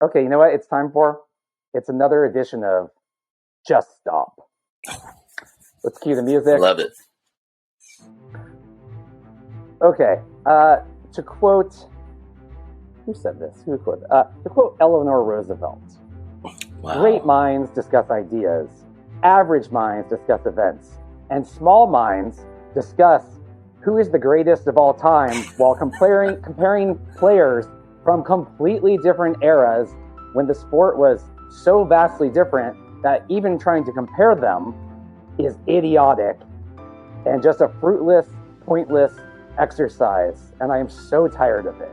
Okay, you know what? It's time for. It's another edition of Just Stop. Let's cue the music. Love it. Okay. To quote, who said this? Who quoted? To quote Eleanor Roosevelt. Wow. Great minds discuss ideas. Average minds discuss events. And small minds discuss who is the greatest of all time while comparing players from completely different eras when the sport was so vastly different that even trying to compare them is idiotic and just a fruitless, pointless exercise. And I am so tired of it.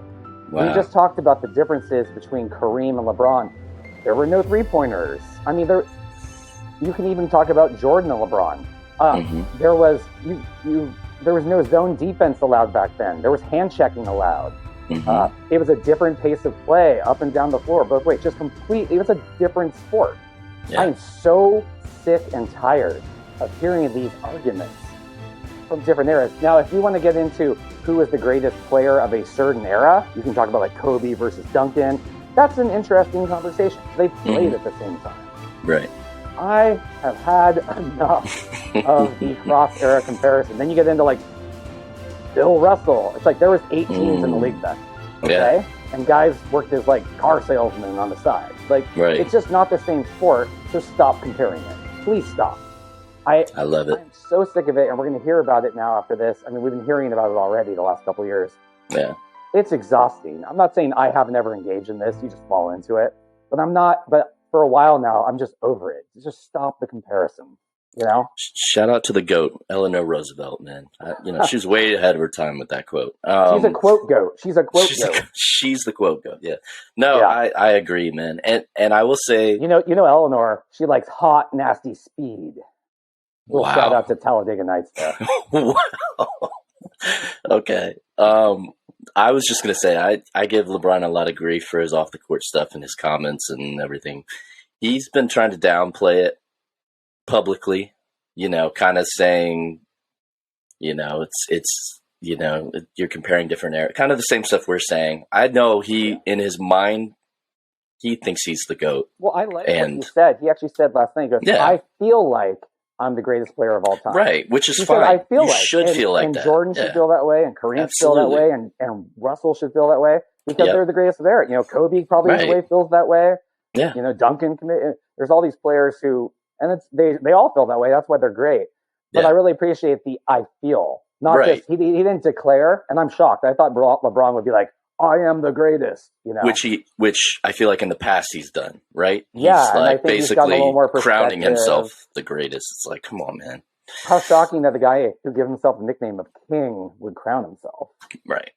Wow. We just talked about the differences between Kareem and LeBron. There were no three-pointers. I mean, you can even talk about Jordan and LeBron. There was no zone defense allowed back then. There was hand checking allowed. It was a different pace of play up and down the floor both ways. Just completely, it was a different sport. Yeah. I am so sick and tired of hearing these arguments from different eras. Now, if you want to get into who is the greatest player of a certain era, you can talk about like Kobe versus Duncan. That's an interesting conversation. They played at the same time. Right. I have had enough of the cross-era comparison. Then you get into like Bill Russell. It's like there was 8 teams in the league then. Okay? Yeah. And guys worked as like car salesmen on the side. Like, Right. It's just not the same sport, so stop comparing it. Please stop. I love it. I'm so sick of it, and we're going to hear about it now after this. I mean, we've been hearing about it already the last couple of years. Yeah. It's exhausting. I'm not saying I have never engaged in this. You just fall into it. But for a while now, I'm just over it. Just stop the comparison, you know? Shout out to the GOAT, Eleanor Roosevelt, man. She was way ahead of her time with that quote. She's a quote goat. She's a quote goat. She's the quote goat, yeah. No, Yeah. I agree, man. And I will say... You know, Eleanor, she likes hot, nasty speed. Little Wow. shout out to Talladega Nights there. Wow. Okay. I was just going to say, I give LeBron a lot of grief for his off-the-court stuff and his comments and everything. He's been trying to downplay it publicly, kind of saying, it's you're comparing different eras, kind of the same stuff we're saying. I know in his mind, he thinks he's the GOAT. Well, I like what he said. He actually said last night, he goes, Yeah. I feel like I'm the greatest player of all time. Right, which is he fine. Said, I feel you should feel like and that. Jordan should feel that way, and Kareem should feel that way, and Russell should feel that way, because they're the greatest of their era. Kobe probably in a way feels that way. Yeah. Duncan, there's all these players who, and they all feel that way. That's why they're great. But I really appreciate the I feel. Not just, he didn't declare, and I'm shocked. I thought LeBron would be like, I am the greatest, Which I feel like in the past he's done, right? Yeah, he's and I think basically he's got a little more crowning himself the greatest. It's like, come on, man. How shocking that the guy who gives himself the nickname of King would crown himself. Right.